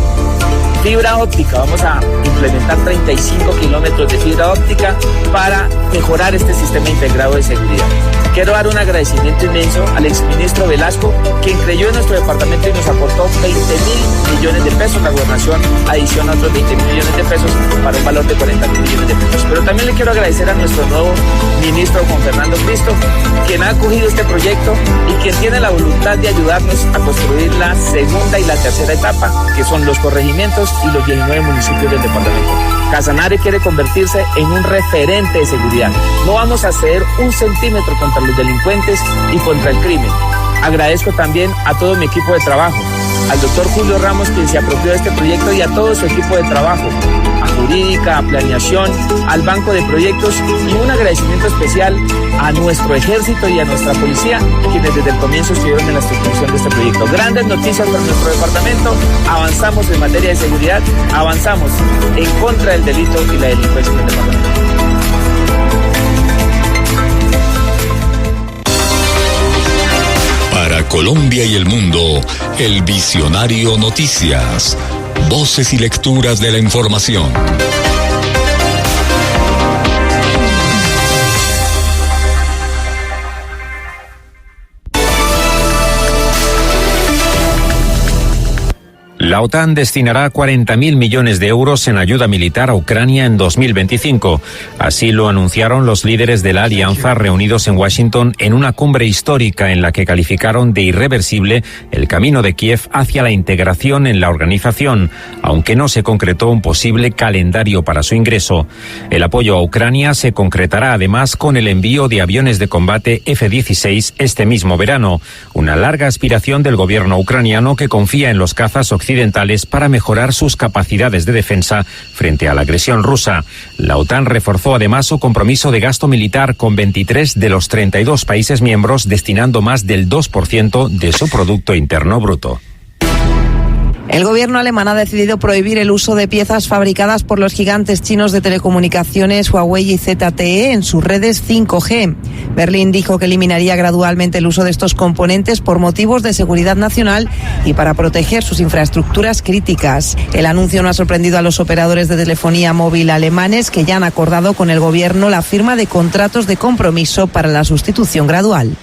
fibra óptica. Vamos a implementar 35 kilómetros de fibra óptica para mejorar este sistema integrado de seguridad. Quiero dar un agradecimiento inmenso al exministro Velasco, quien creyó en nuestro departamento y nos aportó 20.000 millones de pesos. La gobernación adiciona otros 20.000 millones de pesos para un valor de 40.000 millones de pesos. Pero también le quiero agradecer a nuestro nuevo ministro Juan Fernando Cristo, quien ha acogido este proyecto y quien tiene la voluntad de ayudarnos a construir la segunda y la tercera etapa, que son los corregimientos y los 19 municipios del departamento. Casanare quiere convertirse en un referente de seguridad. No vamos a ceder un centímetro contra los delincuentes y contra el crimen. Agradezco también a todo mi equipo de trabajo, al doctor Julio Ramos, quien se apropió de este proyecto, y a todo su equipo de trabajo, a Jurídica, a Planeación, al Banco de Proyectos, y un agradecimiento especial a nuestro ejército y a nuestra policía, quienes desde el comienzo estuvieron en la estructuración de este proyecto. Grandes noticias para nuestro departamento. Avanzamos en materia de seguridad, avanzamos en contra del delito y la delincuencia en el departamento. Para Colombia y el mundo, el Visionario Noticias. Voces y lecturas de la información. La OTAN destinará 40.000 millones de euros en ayuda militar a Ucrania en 2025. Así lo anunciaron los líderes de la alianza reunidos en Washington en una cumbre histórica en la que calificaron de irreversible el camino de Kiev hacia la integración en la organización, aunque no se concretó un posible calendario para su ingreso. El apoyo a Ucrania se concretará además con el envío de aviones de combate F-16 este mismo verano, una larga aspiración del gobierno ucraniano que confía en los cazas occidentales occidentales para mejorar sus capacidades de defensa frente a la agresión rusa. La OTAN reforzó además su compromiso de gasto militar con 23 de los 32 países miembros destinando más del 2% de su Producto Interno Bruto. El gobierno alemán ha decidido prohibir el uso de piezas fabricadas por los gigantes chinos de telecomunicaciones Huawei y ZTE en sus redes 5G. Berlín dijo que eliminaría gradualmente el uso de estos componentes por motivos de seguridad nacional y para proteger sus infraestructuras críticas. El anuncio no ha sorprendido a los operadores de telefonía móvil alemanes, que ya han acordado con el gobierno la firma de contratos de compromiso para la sustitución gradual.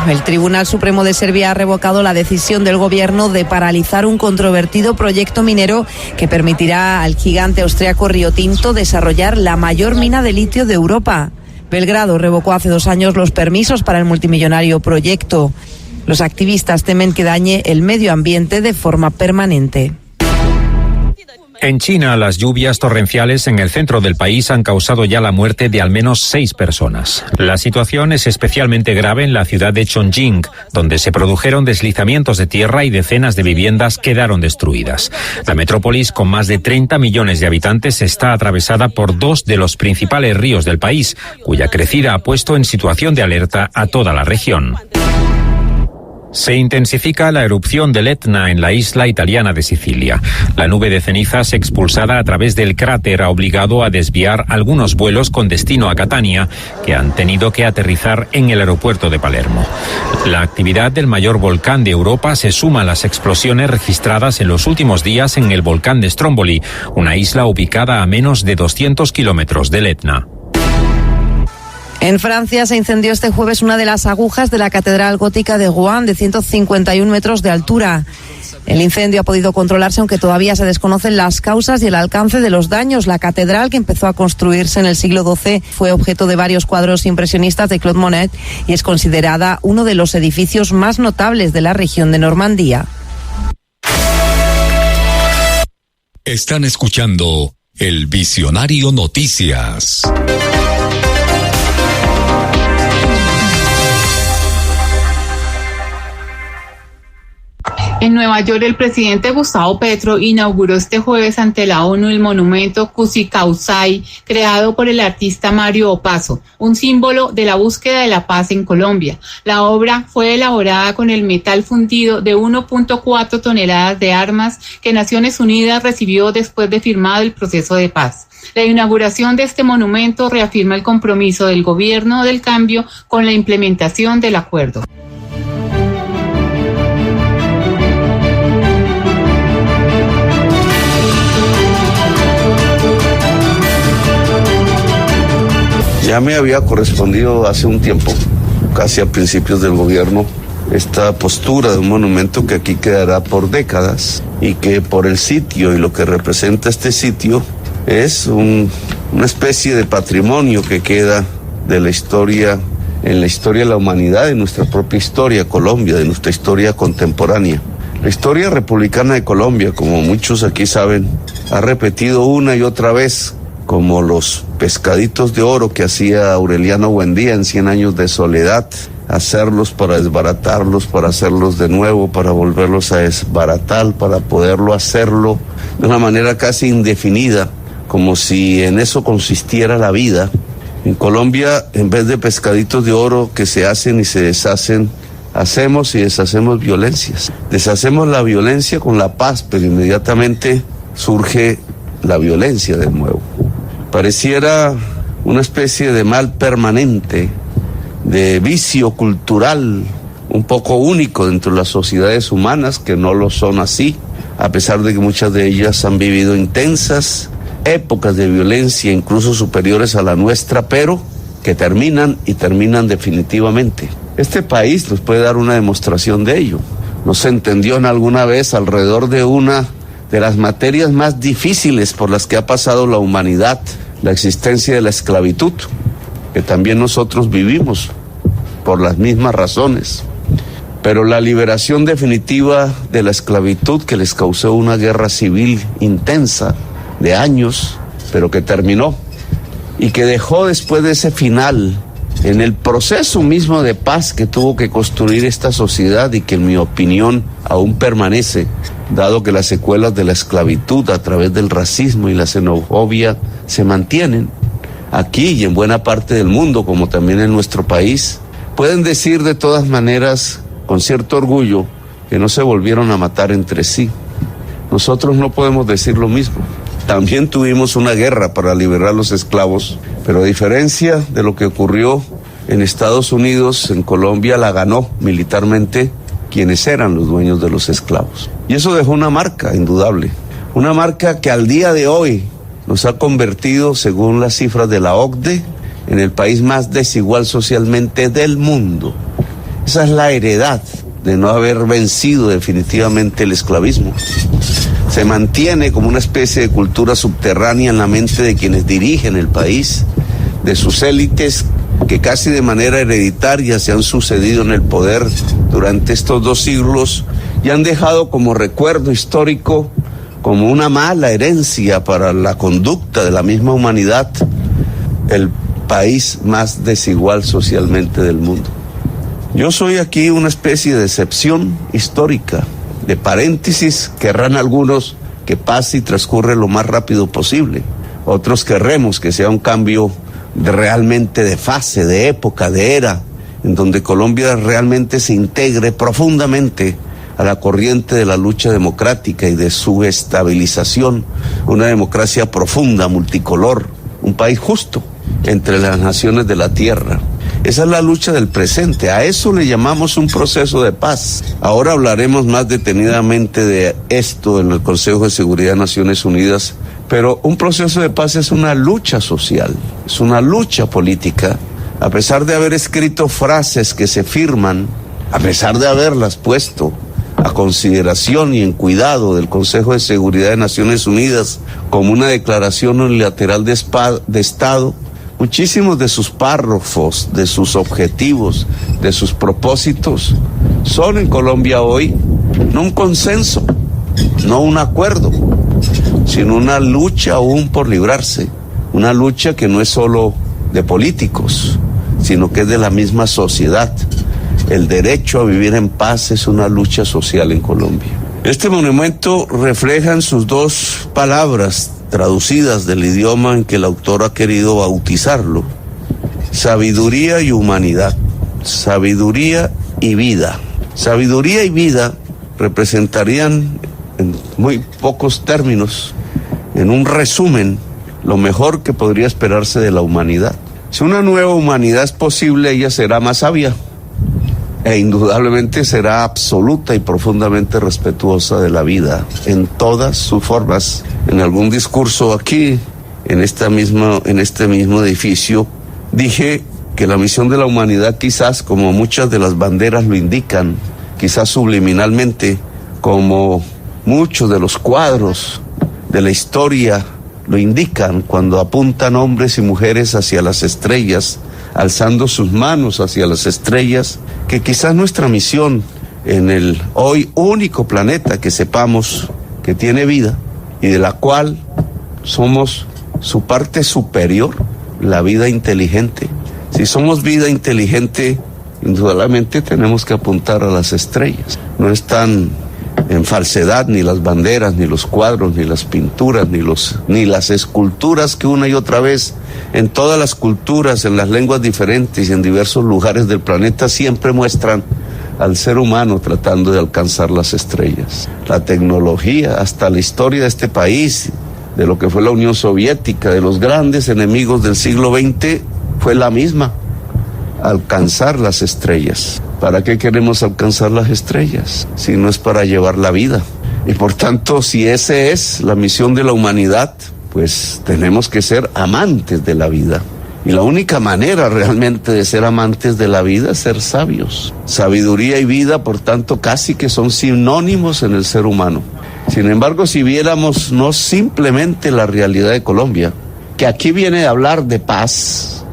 El Tribunal Supremo de Serbia ha revocado la decisión del gobierno de paralizar un controvertido proyecto minero que permitirá al gigante austriaco Rio Tinto desarrollar la mayor mina de litio de Europa. Belgrado revocó hace 2 años los permisos para el multimillonario proyecto. Los activistas temen que dañe el medio ambiente de forma permanente. En China, las lluvias torrenciales en el centro del país han causado ya la muerte de al menos 6 personas. La situación es especialmente grave en la ciudad de Chongqing, donde se produjeron deslizamientos de tierra y decenas de viviendas quedaron destruidas. La metrópolis, con más de 30 millones de habitantes, está atravesada por 2 de los principales ríos del país, cuya crecida ha puesto en situación de alerta a toda la región. Se intensifica la erupción del Etna en la isla italiana de Sicilia. La nube de cenizas expulsada a través del cráter ha obligado a desviar algunos vuelos con destino a Catania, que han tenido que aterrizar en el aeropuerto de Palermo. La actividad del mayor volcán de Europa se suma a las explosiones registradas en los últimos días en el volcán de Stromboli, una isla ubicada a menos de 200 kilómetros del Etna. En Francia se incendió este jueves una de las agujas de la Catedral Gótica de Rouen, de 151 metros de altura. El incendio ha podido controlarse, aunque todavía se desconocen las causas y el alcance de los daños. La catedral, que empezó a construirse en el siglo XII, fue objeto de varios cuadros impresionistas de Claude Monet y es considerada uno de los edificios más notables de la región de Normandía. Están escuchando El Visionario Noticias. En Nueva York, el presidente Gustavo Petro inauguró este jueves ante la ONU el monumento Cusicauzay, creado por el artista Mario Opazo, un símbolo de la búsqueda de la paz en Colombia. La obra fue elaborada con el metal fundido de 1.4 toneladas de armas que Naciones Unidas recibió después de firmado el proceso de paz. La inauguración de este monumento reafirma el compromiso del gobierno del cambio con la implementación del acuerdo. Ya me había correspondido hace un tiempo, casi a principios del gobierno, esta postura de un monumento que aquí quedará por décadas y que por el sitio y lo que representa este sitio es una especie de patrimonio que queda de la historia, en la historia de la humanidad, de nuestra propia historia, Colombia, de nuestra historia contemporánea. La historia republicana de Colombia, como muchos aquí saben, ha repetido una y otra vez, como los pescaditos de oro que hacía Aureliano Buendía en 100 años de soledad, hacerlos para desbaratarlos, para hacerlos de nuevo, para volverlos a desbaratar, para poderlo hacerlo de una manera casi indefinida, como si en eso consistiera la vida. En Colombia, en vez de pescaditos de oro que se hacen y se deshacen, hacemos y deshacemos violencias. Deshacemos la violencia con la paz, pero inmediatamente surge la violencia de nuevo. Pareciera una especie de mal permanente, de vicio cultural, un poco único dentro de las sociedades humanas, que no lo son así, a pesar de que muchas de ellas han vivido intensas épocas de violencia, incluso superiores a la nuestra, pero que terminan y terminan definitivamente. Este país nos puede dar una demostración de ello. No se entendió en alguna vez alrededor de una de las materias más difíciles por las que ha pasado la humanidad, la existencia de la esclavitud, que también nosotros vivimos por las mismas razones. Pero la liberación definitiva de la esclavitud, que les causó una guerra civil intensa de años, pero que terminó, y que dejó después de ese final, en el proceso mismo de paz que tuvo que construir esta sociedad y que en mi opinión aún permanece, dado que las secuelas de la esclavitud a través del racismo y la xenofobia se mantienen aquí y en buena parte del mundo, como también en nuestro país, pueden decir de todas maneras, con cierto orgullo, que no se volvieron a matar entre sí. Nosotros no podemos decir lo mismo. También tuvimos una guerra para liberar a los esclavos, pero a diferencia de lo que ocurrió en Estados Unidos, en Colombia la ganó militarmente quienes eran los dueños de los esclavos. Y eso dejó una marca indudable, una marca que al día de hoy nos ha convertido, según las cifras de la OCDE, en el país más desigual socialmente del mundo. Esa es la heredad de no haber vencido definitivamente el esclavismo. Se mantiene como una especie de cultura subterránea en la mente de quienes dirigen el país, de sus élites que casi de manera hereditaria se han sucedido en el poder durante estos 2 siglos y han dejado como recuerdo histórico, como una mala herencia para la conducta de la misma humanidad, el país más desigual socialmente del mundo. Yo soy aquí una especie de excepción histórica, de paréntesis. Querrán algunos que pase y transcurre lo más rápido posible. Otros querremos que sea un cambio realmente de fase, de época, de era, en donde Colombia realmente se integre profundamente a la corriente de la lucha democrática y de su estabilización, una democracia profunda, multicolor, un país justo entre las naciones de la tierra. Esa es la lucha del presente, a eso le llamamos un proceso de paz. Ahora hablaremos más detenidamente de esto en el Consejo de Seguridad de Naciones Unidas, pero un proceso de paz es una lucha social, es una lucha política. A pesar de haber escrito frases que se firman, a pesar de haberlas puesto a consideración y en cuidado del Consejo de Seguridad de Naciones Unidas como una declaración unilateral de Estado, muchísimos de sus párrafos, de sus objetivos, de sus propósitos, son en Colombia hoy no un consenso, no un acuerdo, sino una lucha aún por librarse, una lucha que no es solo de políticos, sino que es de la misma sociedad. El derecho a vivir en paz es una lucha social en Colombia. Este monumento refleja en sus 2 palabras traducidas del idioma en que el autor ha querido bautizarlo: sabiduría y humanidad, sabiduría y vida. Sabiduría y vida representarían en muy pocos términos, en un resumen, lo mejor que podría esperarse de la humanidad. Si una nueva humanidad es posible, ella será más sabia e indudablemente será absoluta y profundamente respetuosa de la vida en todas sus formas. En algún discurso aquí, en este mismo edificio, dije que la misión de la humanidad, quizás como muchas de las banderas lo indican, quizás subliminalmente, como muchos de los cuadros de la historia lo indican cuando apuntan hombres y mujeres hacia las estrellas, alzando sus manos hacia las estrellas, que quizás nuestra misión en el hoy único planeta que sepamos que tiene vida y de la cual somos su parte superior, la vida inteligente. Si somos vida inteligente, indudablemente tenemos que apuntar a las estrellas. No están en falsedad ni las banderas, ni los cuadros, ni las pinturas, ni las esculturas que una y otra vez en todas las culturas, en las lenguas diferentes y en diversos lugares del planeta siempre muestran al ser humano tratando de alcanzar las estrellas. La tecnología, hasta la historia de este país, de lo que fue la Unión Soviética, de los grandes enemigos del siglo XX, fue la misma: alcanzar las estrellas. ¿Para qué queremos alcanzar las estrellas? Si no es para llevar la vida. Y por tanto, si esa es la misión de la humanidad, pues tenemos que ser amantes de la vida. Y la única manera realmente de ser amantes de la vida es ser sabios. Sabiduría y vida, por tanto, casi que son sinónimos en el ser humano. Sin embargo, si viéramos no simplemente la realidad de Colombia, que aquí viene a hablar de paz,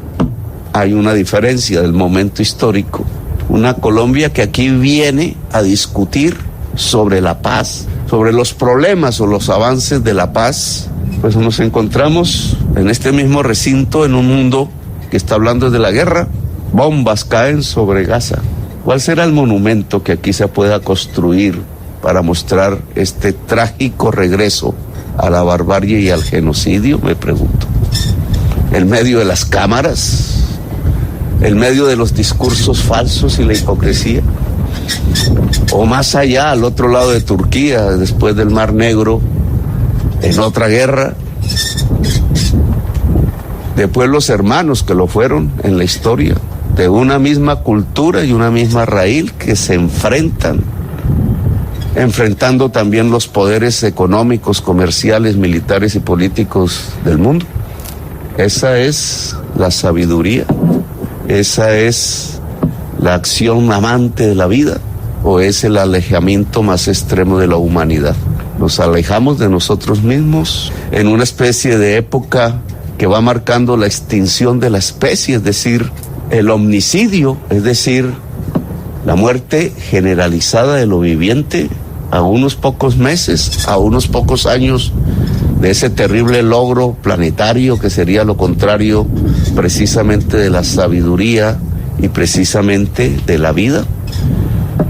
hay una diferencia del momento histórico. Una Colombia que aquí viene a discutir sobre la paz, sobre los problemas o los avances de la paz, pues nos encontramos en este mismo recinto en un mundo que está hablando de la guerra. Bombas caen sobre Gaza. ¿Cuál será el monumento que aquí se pueda construir para mostrar este trágico regreso a la barbarie y al genocidio? Me pregunto. En medio de las cámaras, en medio de los discursos falsos y la hipocresía, o más allá, al otro lado de Turquía, después del Mar Negro, en otra guerra, de pueblos hermanos que lo fueron en la historia, de una misma cultura y una misma raíz que se enfrentan, enfrentando también los poderes económicos, comerciales, militares y políticos del mundo. Esa es la sabiduría, esa es la acción amante de la vida, o es el alejamiento más extremo de la humanidad. Nos alejamos de nosotros mismos en una especie de época que va marcando la extinción de la especie, es decir, el homicidio, es decir, la muerte generalizada de lo viviente a unos pocos meses, a unos pocos años de ese terrible logro planetario que sería lo contrario precisamente de la sabiduría y precisamente de la vida.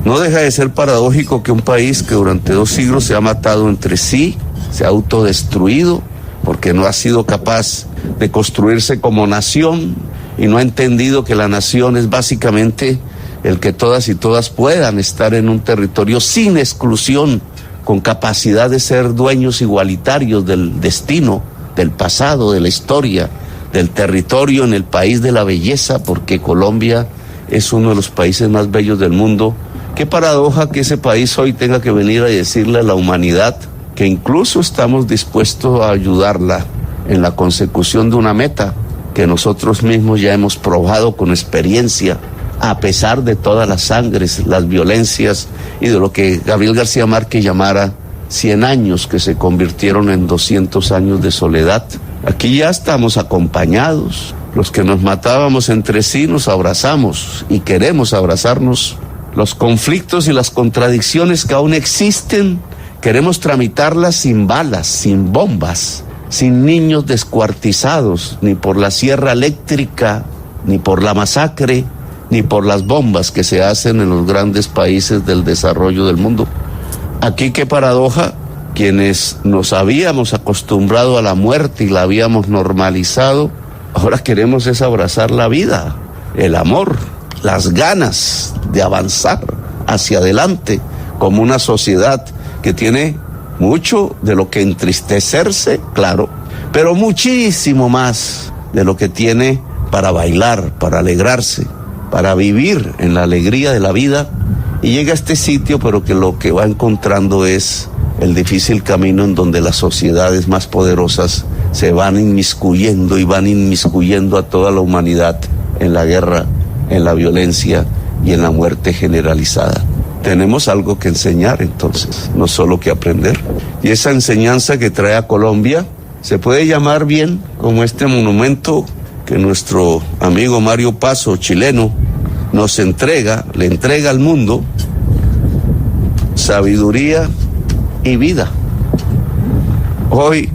No deja de ser paradójico que un país que durante 2 siglos se ha matado entre sí, se ha autodestruido, porque no ha sido capaz de construirse como nación y no ha entendido que la nación es básicamente el que todas y todas puedan estar en un territorio sin exclusión, con capacidad de ser dueños igualitarios del destino, del pasado, de la historia, del territorio, en el país de la belleza, porque Colombia es uno de los países más bellos del mundo. Qué paradoja que ese país hoy tenga que venir a decirle a la humanidad que incluso estamos dispuestos a ayudarla en la consecución de una meta que nosotros mismos ya hemos probado con experiencia, a pesar de todas las sangres, las violencias y de lo que Gabriel García Márquez llamara 100 años que se convirtieron en 200 años de soledad. Aquí ya estamos acompañados. Los que nos matábamos entre sí nos abrazamos y queremos abrazarnos. Los conflictos y las contradicciones que aún existen, queremos tramitarlas sin balas, sin bombas, sin niños descuartizados, ni por la sierra eléctrica, ni por la masacre, ni por las bombas que se hacen en los grandes países del desarrollo del mundo. Aquí qué paradoja, quienes nos habíamos acostumbrado a la muerte y la habíamos normalizado, ahora queremos es abrazar la vida, el amor, las ganas de avanzar hacia adelante como una sociedad que tiene mucho de lo que entristecerse, claro, pero muchísimo más de lo que tiene para bailar, para alegrarse, para vivir en la alegría de la vida, y llega a este sitio, pero que lo que va encontrando es el difícil camino en donde las sociedades más poderosas se van inmiscuyendo y van inmiscuyendo a toda la humanidad en la guerra, en la violencia y en la muerte generalizada. Tenemos algo que enseñar entonces, no solo que aprender. Y esa enseñanza que trae a Colombia se puede llamar bien como este monumento que nuestro amigo Mario Paso, chileno, nos entrega, le entrega al mundo sabiduría y vida. Hoy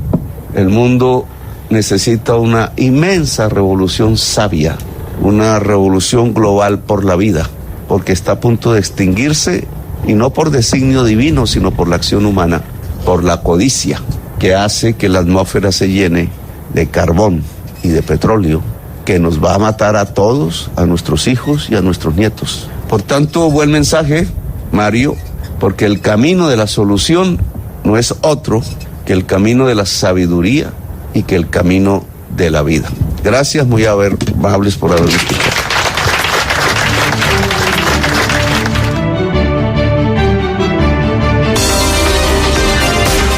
el mundo necesita una inmensa revolución sabia, una revolución global por la vida, porque está a punto de extinguirse, y no por designio divino, sino por la acción humana, por la codicia que hace que la atmósfera se llene de carbón y de petróleo, que nos va a matar a todos, a nuestros hijos y a nuestros nietos. Por tanto, buen mensaje, Mario, porque el camino de la solución no es otro que el camino de la sabiduría y que el camino de la vida. Gracias, muy amables por haberme escuchado.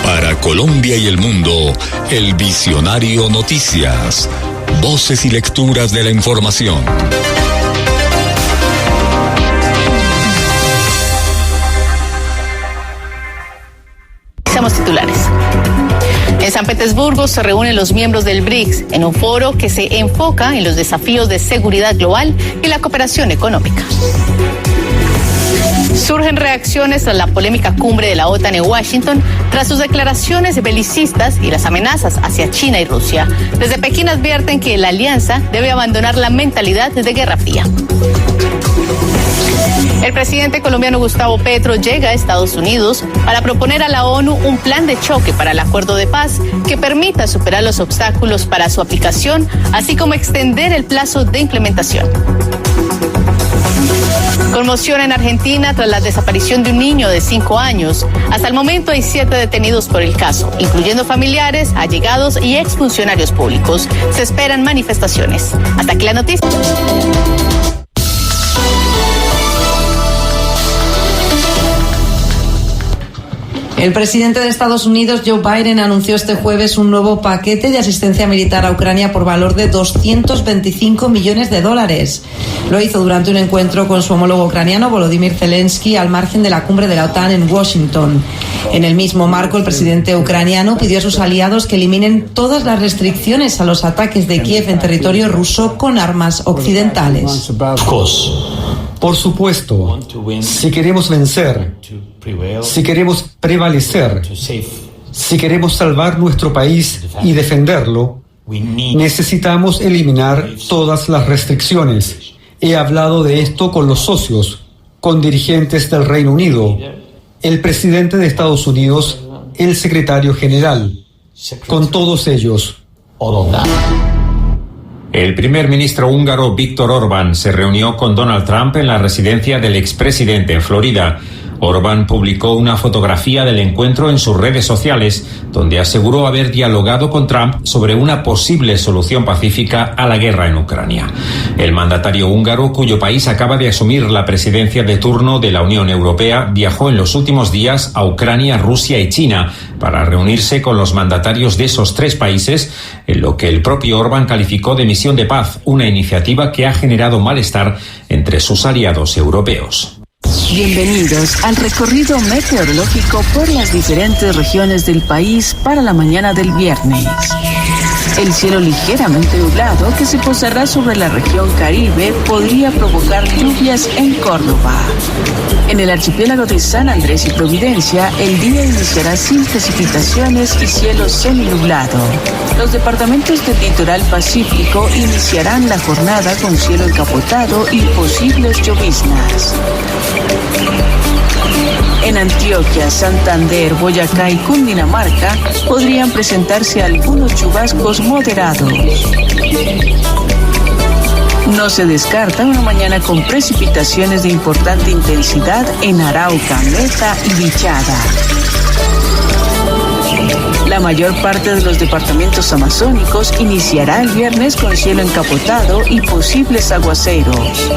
Para Colombia y el mundo, el Visionario Noticias. Voces y lecturas de la información. Seamos titulares. En San Petersburgo se reúnen los miembros del BRICS en un foro que se enfoca en los desafíos de seguridad global y la cooperación económica. Surgen reacciones tras la polémica cumbre de la OTAN en Washington, tras sus declaraciones belicistas y las amenazas hacia China y Rusia. Desde Pekín advierten que la alianza debe abandonar la mentalidad de Guerra Fría. El presidente colombiano Gustavo Petro llega a Estados Unidos para proponer a la ONU un plan de choque para el acuerdo de paz que permita superar los obstáculos para su aplicación, así como extender el plazo de implementación. Conmoción en Argentina tras la desaparición de un niño de 5 años. Hasta el momento hay 7 detenidos por el caso, incluyendo familiares, allegados y exfuncionarios públicos. Se esperan manifestaciones. Hasta aquí la noticia. El presidente de Estados Unidos, Joe Biden, anunció este jueves un nuevo paquete de asistencia militar a Ucrania por valor de $225 millones. Lo hizo durante un encuentro con su homólogo ucraniano, Volodymyr Zelensky, al margen de la cumbre de la OTAN en Washington. En el mismo marco, el presidente ucraniano pidió a sus aliados que eliminen todas las restricciones a los ataques de Kiev en territorio ruso con armas occidentales. Por supuesto, si queremos vencer, si queremos prevalecer, si queremos salvar nuestro país y defenderlo, necesitamos eliminar todas las restricciones. He hablado de esto con los socios, con dirigentes del Reino Unido, el presidente de Estados Unidos, el secretario general, con todos ellos. El primer ministro húngaro Viktor Orbán se reunió con Donald Trump en la residencia del expresidente en Florida. Orbán publicó una fotografía del encuentro en sus redes sociales, donde aseguró haber dialogado con Trump sobre una posible solución pacífica a la guerra en Ucrania. El mandatario húngaro, cuyo país acaba de asumir la presidencia de turno de la Unión Europea, viajó en los últimos días a Ucrania, Rusia y China para reunirse con los mandatarios de esos 3 países, en lo que el propio Orbán calificó de misión de paz, una iniciativa que ha generado malestar entre sus aliados europeos. Bienvenidos al recorrido meteorológico por las diferentes regiones del país para la mañana del viernes. El cielo ligeramente nublado que se posará sobre la región Caribe podría provocar lluvias en Córdoba. En el archipiélago de San Andrés y Providencia, el día iniciará sin precipitaciones y cielo seminublado. Los departamentos del litoral pacífico iniciarán la jornada con cielo encapotado y posibles lloviznas. En Antioquia, Santander, Boyacá y Cundinamarca podrían presentarse algunos chubascos moderados. No se descarta una mañana con precipitaciones de importante intensidad en Arauca, Meta y Vichada. La mayor parte de los departamentos amazónicos iniciará el viernes con cielo encapotado y posibles aguaceros.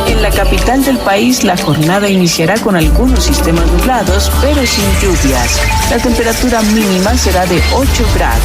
En la capital del país, la jornada iniciará con algunos sistemas nublados, pero sin lluvias. La temperatura mínima será de 8 grados.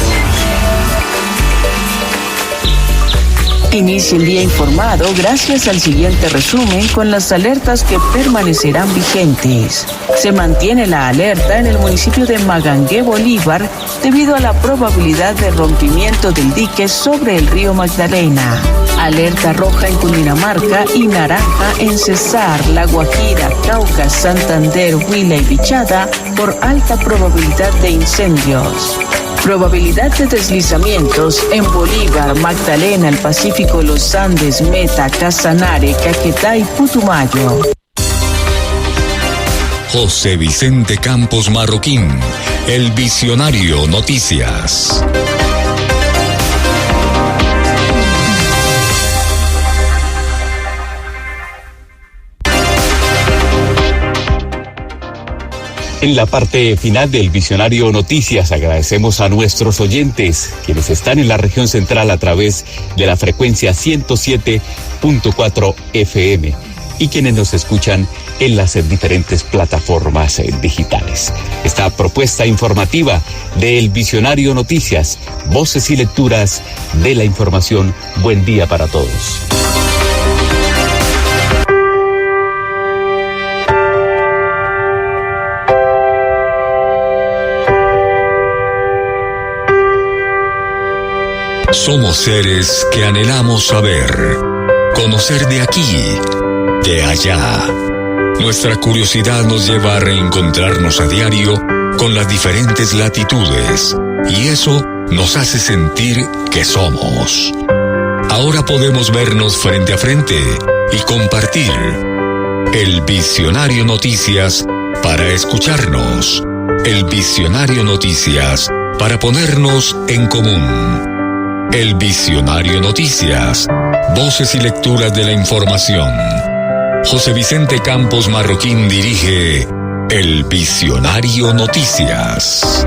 Inicia el día informado gracias al siguiente resumen con las alertas que permanecerán vigentes. Se mantiene la alerta en el municipio de Magangué, Bolívar, debido a la probabilidad de rompimiento del dique sobre el río Magdalena. Alerta roja en Cundinamarca y naranja en Cesar, La Guajira, Cauca, Santander, Huila y Vichada por alta probabilidad de incendios. Probabilidad de deslizamientos en Bolívar, Magdalena, el Pacífico, los Andes, Meta, Casanare, Caquetá y Putumayo. José Vicente Campos Marroquín, El Visionario Noticias. En la parte final del Visionario Noticias agradecemos a nuestros oyentes, quienes están en la región central a través de la frecuencia 107.4 FM y quienes nos escuchan en las diferentes plataformas digitales. Esta propuesta informativa del Visionario Noticias, voces y lecturas de la información. Buen día para todos. Somos seres que anhelamos saber, conocer de aquí, de allá. Nuestra curiosidad nos lleva a reencontrarnos a diario con las diferentes latitudes, y eso nos hace sentir que somos. Ahora podemos vernos frente a frente y compartir. El Visionario Noticias para escucharnos. El Visionario Noticias para ponernos en común. El Visionario Noticias. Voces y lecturas de la información. José Vicente Campos Marroquín dirige El Visionario Noticias.